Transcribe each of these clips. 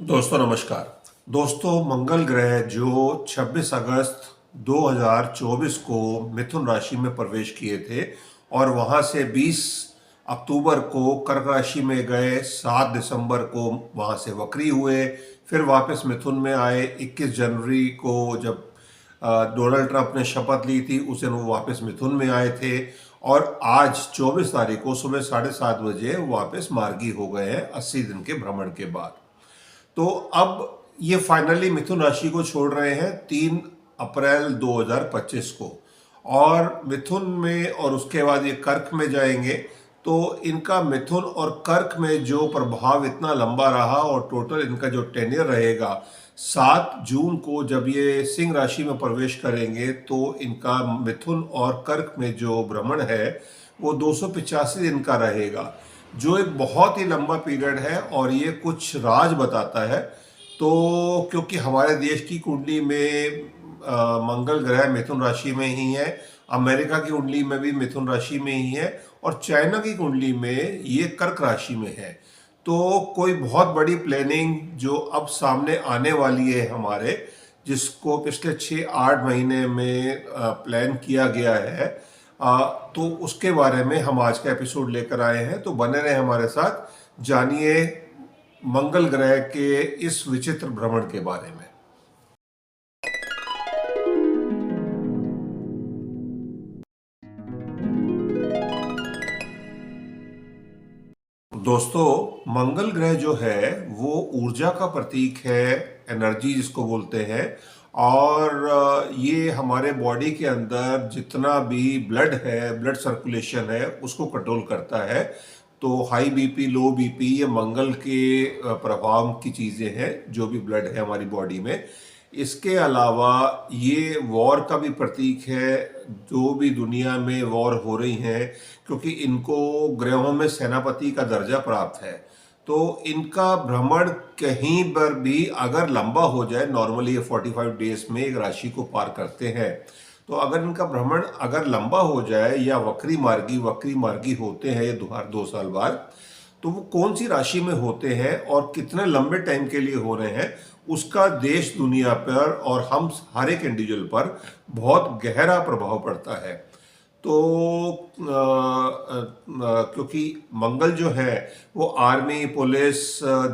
दोस्तों नमस्कार। दोस्तों मंगल ग्रह जो 26 अगस्त 2024 को मिथुन राशि में प्रवेश किए थे और वहां से 20 अक्टूबर को कर्क राशि में गए, 7 दिसंबर को वहां से वक्री हुए, फिर वापस मिथुन में आए। 21 जनवरी को जब डोनाल्ड ट्रंप ने शपथ ली थी उस दिन वो वापस मिथुन में आए थे और आज 24 तारीख को सुबह 7:30 बजे वापस मार्गी हो गए हैं 80 दिन के भ्रमण के बाद। तो अब ये फाइनली मिथुन राशि को छोड़ रहे हैं 3 अप्रैल 2025 को और मिथुन में और उसके बाद ये कर्क में जाएंगे। तो इनका मिथुन और कर्क में जो प्रभाव इतना लंबा रहा और टोटल इनका जो टेन्योर रहेगा 7 जून को जब ये सिंह राशि में प्रवेश करेंगे तो इनका मिथुन और कर्क में जो भ्रमण है वो 285 दिन का रहेगा, जो एक बहुत ही लंबा पीरियड है और ये कुछ राज बताता है। तो क्योंकि हमारे देश की कुंडली में मंगल ग्रह मिथुन राशि में ही है, अमेरिका की कुंडली में भी मिथुन राशि में ही है और चाइना की कुंडली में ये कर्क राशि में है। तो कोई बहुत बड़ी प्लानिंग जो अब सामने आने वाली है हमारे, जिसको पिछले 6-8 महीने में प्लान किया गया है, तो उसके बारे में हम आज का एपिसोड लेकर आए हैं। तो बने रहे हमारे साथ, जानिए मंगल ग्रह के इस विचित्र भ्रमण के बारे में। दोस्तों मंगल ग्रह जो है वो ऊर्जा का प्रतीक है, एनर्जी जिसको बोलते हैं। और ये हमारे बॉडी के अंदर जितना भी ब्लड है, ब्लड सर्कुलेशन है, उसको कंट्रोल करता है। तो हाई बीपी, लो बीपी, ये मंगल के प्रभाव की चीज़ें हैं, जो भी ब्लड है हमारी बॉडी में। इसके अलावा ये वॉर का भी प्रतीक है, जो भी दुनिया में वॉर हो रही हैं, क्योंकि इनको ग्रहों में सेनापति का दर्जा प्राप्त है। तो इनका भ्रमण कहीं पर भी अगर लंबा हो जाए, नॉर्मली ये 45 डेज में एक राशि को पार करते हैं, तो अगर इनका भ्रमण अगर लंबा हो जाए या वक्री मार्गी होते हैं ये 2 साल बाद, तो वो कौन सी राशि में होते हैं और कितने लंबे टाइम के लिए हो रहे हैं, उसका देश दुनिया पर और हम हर एक इंडिविजुअल पर बहुत गहरा प्रभाव पड़ता है। तो क्योंकि मंगल जो है वो आर्मी, पुलिस,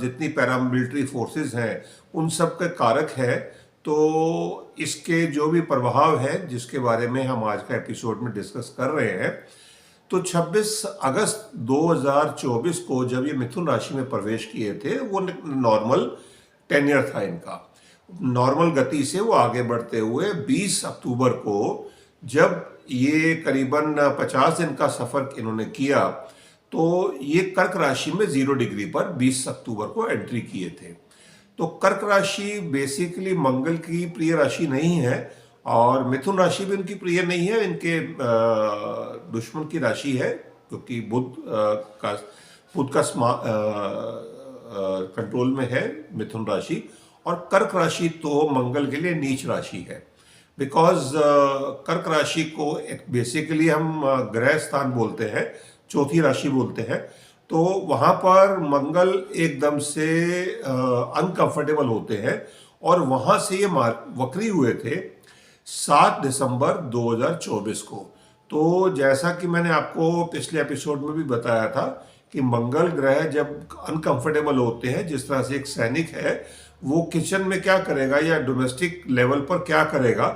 जितनी पैरामिलिट्री फोर्सेस हैं उन सब के कारक है। तो इसके जो भी प्रभाव है जिसके बारे में हम आज का एपिसोड में डिस्कस कर रहे हैं, तो 26 अगस्त 2024 को जब ये मिथुन राशि में प्रवेश किए थे, वो नॉर्मल टेन्योर था इनका। नॉर्मल गति से वो आगे बढ़ते हुए 20 अक्टूबर को जब ये करीबन 50 दिन का सफर इन्होंने किया, तो ये कर्क राशि में 0 डिग्री पर 20 अक्टूबर को एंट्री किए थे। तो कर्क राशि बेसिकली मंगल की प्रिय राशि नहीं है और मिथुन राशि भी उनकी प्रिय नहीं है, इनके दुश्मन की राशि है, क्योंकि बुध का कंट्रोल में है मिथुन राशि। और कर्क राशि तो मंगल के लिए नीच राशि है, बिकॉज कर्क राशि को एक बेसिकली हम ग्रह स्थान बोलते हैं, चौथी राशि बोलते हैं। तो वहाँ पर मंगल एकदम से अनकंफर्टेबल होते हैं और वहाँ से ये वक्री हुए थे 7 दिसंबर 2024 को। तो जैसा कि मैंने आपको पिछले एपिसोड में भी बताया था कि मंगल ग्रह जब अनकंफर्टेबल होते हैं, जिस तरह से एक सैनिक है वो किचन में क्या करेगा या डोमेस्टिक लेवल पर क्या करेगा,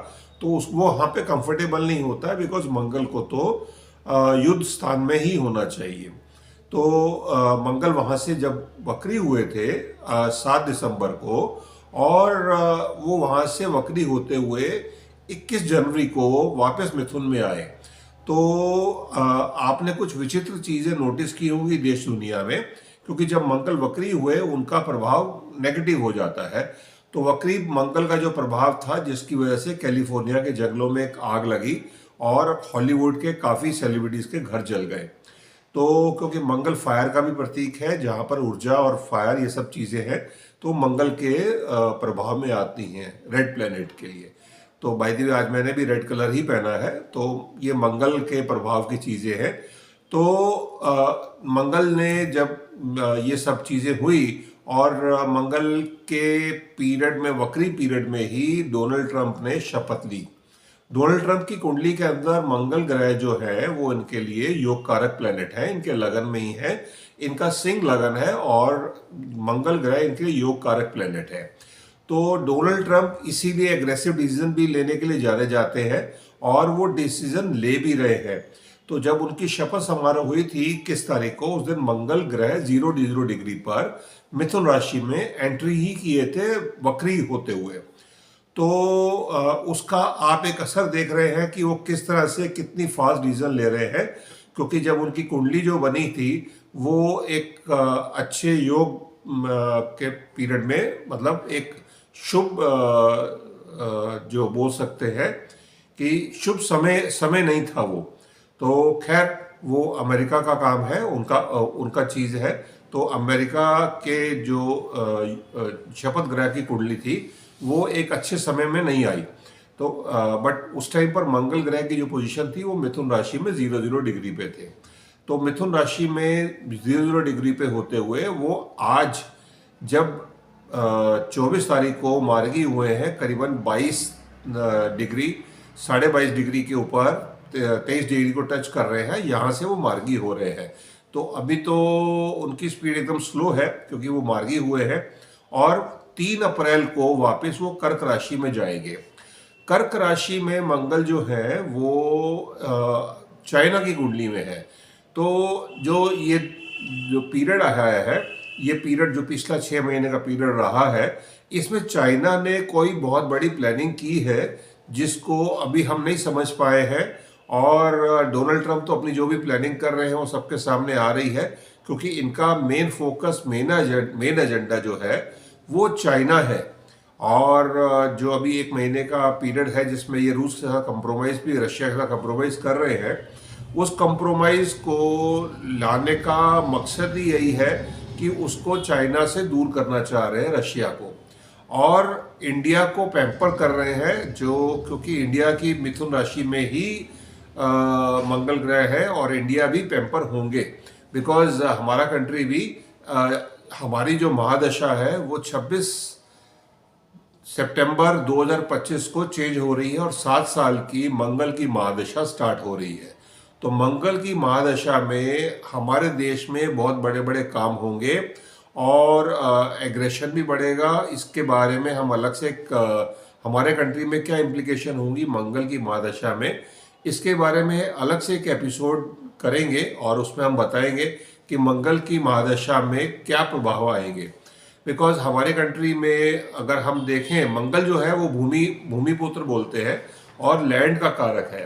तो वो वहाँ पे कंफर्टेबल नहीं होता है, बिकॉज मंगल को तो युद्ध स्थान में ही होना चाहिए। तो मंगल वहाँ से जब वक्री हुए थे 7 दिसंबर को, और वो वहाँ से वक्री होते हुए 21 जनवरी को वापस मिथुन में आए। तो आपने कुछ विचित्र चीज़ें नोटिस की होंगी देश दुनिया में, क्योंकि जब मंगल वक्री हुए उनका प्रभाव नेगेटिव हो जाता है। तो वक्री मंगल का जो प्रभाव था, जिसकी वजह से कैलिफोर्निया के जंगलों में एक आग लगी और हॉलीवुड के काफ़ी सेलिब्रिटीज़ के घर जल गए। तो क्योंकि मंगल फायर का भी प्रतीक है, जहाँ पर ऊर्जा और फायर ये सब चीज़ें हैं, तो मंगल के प्रभाव में आती हैं रेड प्लेनेट के लिए। तो बाय द वे आज मैंने भी रेड कलर ही पहना है, तो ये मंगल के प्रभाव की चीज़ें हैं। तो मंगल ने जब ये सब चीज़ें हुई और मंगल के पीरियड में, वक्री पीरियड में ही डोनाल्ड ट्रंप ने शपथ ली। डोनाल्ड ट्रंप की कुंडली के अंदर मंगल ग्रह जो है वो इनके लिए योग कारक प्लेनेट है, इनके लगन में ही है, इनका सिंह लगन है और मंगल ग्रह इनके लिए योग कारक प्लेनेट है। तो डोनाल्ड ट्रंप इसीलिए एग्रेसिव डिसीजन भी लेने के लिए जाने जाते हैं और वो डिसीजन ले भी रहे हैं। तो जब उनकी शपथ समारोह हुई थी किस तारीख को, उस दिन मंगल ग्रह 0 डिग्री पर मिथुन राशि में एंट्री ही किए थे वक्री होते हुए। तो उसका आप एक असर देख रहे हैं कि वो किस तरह से कितनी फास्ट डिसीजन ले रहे हैं, क्योंकि जब उनकी कुंडली जो बनी थी वो एक अच्छे योग के पीरियड में, मतलब एक शुभ जो बोल सकते हैं कि शुभ समय नहीं था वो। तो खैर वो अमेरिका का काम है, उनका चीज़ है। तो अमेरिका के जो शपथ ग्रह की कुंडली थी वो एक अच्छे समय में नहीं आई। तो बट उस टाइम पर मंगल ग्रह की जो पोजीशन थी वो मिथुन राशि में 0 डिग्री पे थे। तो मिथुन राशि में 0 डिग्री पे होते हुए वो आज जब 24 तारीख को मार्गी हुए हैं, करीबन 22 डिग्री, 22.5 डिग्री के ऊपर 23 डिग्री को टच कर रहे हैं, यहाँ से वो मार्गी हो रहे हैं। तो अभी तो उनकी स्पीड एकदम स्लो है क्योंकि वो मार्गी हुए हैं और 3 अप्रैल को वापस वो कर्क राशि में जाएंगे। कर्क राशि में मंगल जो है वो चाइना की कुंडली में है। तो जो पीरियड आया है, ये पीरियड जो पिछला 6 महीने का पीरियड रहा है, इसमें चाइना ने कोई बहुत बड़ी प्लानिंग की है जिसको अभी हम नहीं समझ पाए हैं। और डोनाल्ड ट्रंप तो अपनी जो भी प्लानिंग कर रहे हैं वो सबके सामने आ रही है, क्योंकि इनका मेन फोकस, मेन एजेंडा जो है वो चाइना है। और जो अभी 1 महीने का पीरियड है जिसमें ये रूस के साथ कंप्रोमाइज़ भी, रशिया के साथ कंप्रोमाइज़ कर रहे हैं, उस कंप्रोमाइज़ को लाने का मकसद ही यही है कि उसको चाइना से दूर करना चाह रहे हैं, रशिया को। और इंडिया को पैम्पर कर रहे हैं, जो क्योंकि इंडिया की मिथुन राशि में ही मंगल ग्रह है और इंडिया भी पैम्पर होंगे, बिकॉज हमारा कंट्री भी हमारी जो महादशा है वो 26 सितंबर 2025 को चेंज हो रही है और 7 साल की मंगल की महादशा स्टार्ट हो रही है। तो मंगल की महादशा में हमारे देश में बहुत बड़े बड़े काम होंगे और एग्रेशन भी बढ़ेगा। इसके बारे में हम अलग से हमारे कंट्री में क्या इम्प्लीकेशन होंगी मंगल की महादशा में, इसके बारे में अलग से एक एपिसोड करेंगे और उसमें हम बताएंगे कि मंगल की महादशा में क्या प्रभाव आएंगे। बिकॉज हमारे कंट्री में अगर हम देखें, मंगल जो है वो भूमिपुत्र बोलते हैं और लैंड का कारक है।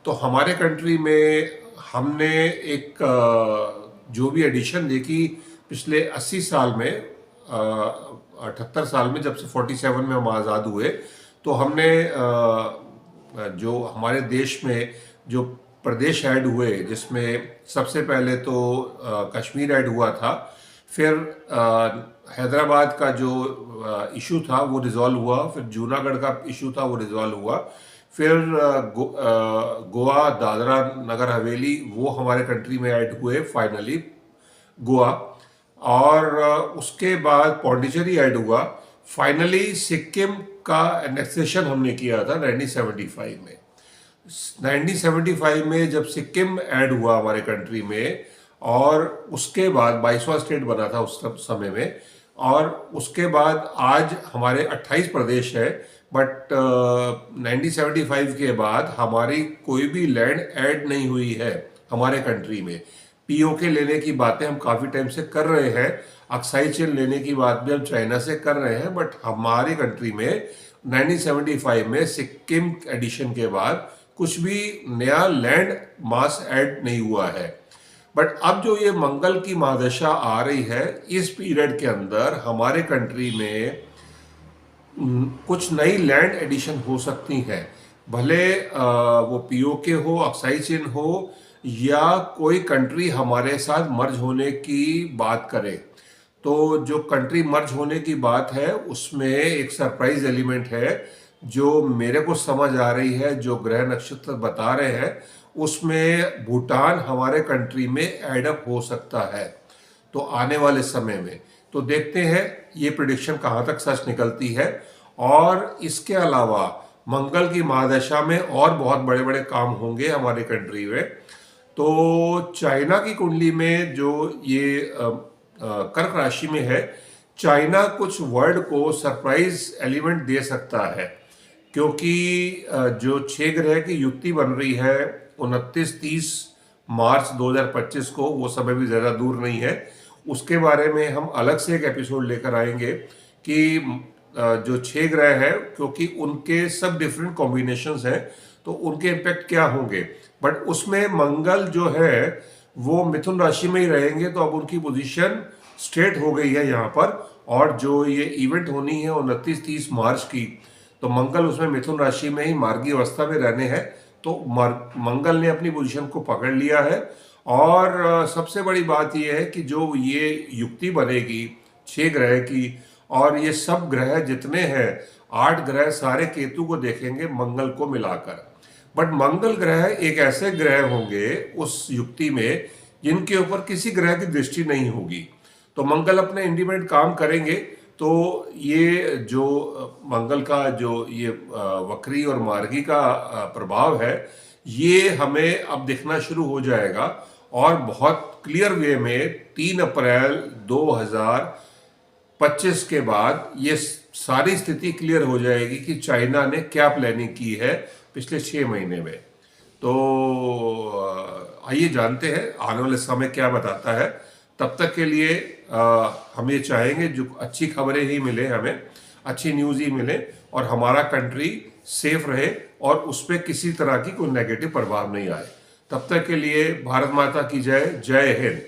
तो हमारे कंट्री में हमने एक जो भी एडिशन देखी पिछले 80 साल में, 78 साल में, जब से 47 में हम आज़ाद हुए, तो हमने जो हमारे देश में जो प्रदेश ऐड हुए, जिसमें सबसे पहले तो कश्मीर ऐड हुआ था, फिर हैदराबाद का जो इशू था वो रिजॉल्व हुआ, फिर जूनागढ़ का इशू था वो रिजॉल्व हुआ, फिर गोवा, दादरा नगर हवेली, वो हमारे कंट्री में ऐड हुए फाइनली, गोवा। और उसके बाद पौंडीचेरी ऐड हुआ। फाइनली सिक्किम का एनेक्सेशन हमने किया था 1975 में। 1975 में जब सिक्किम ऐड हुआ हमारे कंट्री में, और उसके बाद 22वां स्टेट बना था उस समय में, और उसके बाद आज हमारे 28 प्रदेश है। बट 1975 के बाद हमारी कोई भी लैंड ऐड नहीं हुई है हमारे कंट्री में। पीओके लेने की बातें हम काफ़ी टाइम से कर रहे हैं, अक्साई चेन लेने की बात भी हम चाइना से कर रहे हैं, बट हमारी कंट्री में 1975 में सिक्किम एडिशन के बाद कुछ भी नया लैंड मास ऐड नहीं हुआ है। बट अब जो ये मंगल की महादशा आ रही है, इस पीरियड के अंदर हमारे कंट्री में कुछ नई लैंड एडिशन हो सकती हैं, भले वो पीओके हो, अक्साई चेन हो, या कोई कंट्री हमारे साथ मर्ज होने की बात करे। तो जो कंट्री मर्ज होने की बात है उसमें एक सरप्राइज एलिमेंट है जो मेरे को समझ आ रही है, जो ग्रह नक्षत्र बता रहे हैं, उसमें भूटान हमारे कंट्री में एड अप हो सकता है तो आने वाले समय में। तो देखते हैं ये प्रिडिक्शन कहाँ तक सच निकलती है। और इसके अलावा मंगल की महादशा में और बहुत बड़े बड़े काम होंगे हमारे कंट्री में। तो चाइना की कुंडली में जो ये कर्क राशि में है, चाइना कुछ वर्ल्ड को सरप्राइज एलिमेंट दे सकता है, क्योंकि जो 6 ग्रह की युक्ति बन रही है 29-30 मार्च 2025 को, वो समय भी ज़्यादा दूर नहीं है। उसके बारे में हम अलग से एक एपिसोड लेकर आएंगे कि जो 6 ग्रह है, क्योंकि उनके सब डिफरेंट कॉम्बिनेशंस हैं, तो उनके इम्पैक्ट क्या होंगे। बट उसमें मंगल जो है वो मिथुन राशि में ही रहेंगे, तो अब उनकी पोजीशन स्ट्रेट हो गई है यहाँ पर। और जो ये इवेंट होनी है 29-30 मार्च की, तो मंगल उसमें मिथुन राशि में ही मार्गी अवस्था में रहने हैं। तो मंगल ने अपनी पोजीशन को पकड़ लिया है। और सबसे बड़ी बात यह है कि जो ये युक्ति बनेगी 6 ग्रह की, और ये सब ग्रह जितने हैं 8 ग्रह सारे केतु को देखेंगे मंगल को मिलाकर। बट मंगल ग्रह एक ऐसे ग्रह होंगे उस युक्ति में जिनके ऊपर किसी ग्रह की दृष्टि नहीं होगी। तो मंगल अपने इंडिपेंडेंट काम करेंगे। तो ये जो मंगल का जो ये वक्री और मार्गी का प्रभाव है, ये हमें अब दिखना शुरू हो जाएगा। और बहुत क्लियर वे में 3 अप्रैल 2025 के बाद ये सारी स्थिति क्लियर हो जाएगी कि चाइना ने क्या प्लानिंग की है पिछले 6 महीने में। तो आइए जानते हैं आने वाले समय क्या बताता है। तब तक के लिए हम ये चाहेंगे जो अच्छी खबरें ही मिले, हमें अच्छी न्यूज़ ही मिले, और हमारा कंट्री सेफ रहे और उस पर किसी तरह की कोई नेगेटिव प्रभाव नहीं आए। तब तक के लिए भारत माता की जय। जय हिंद।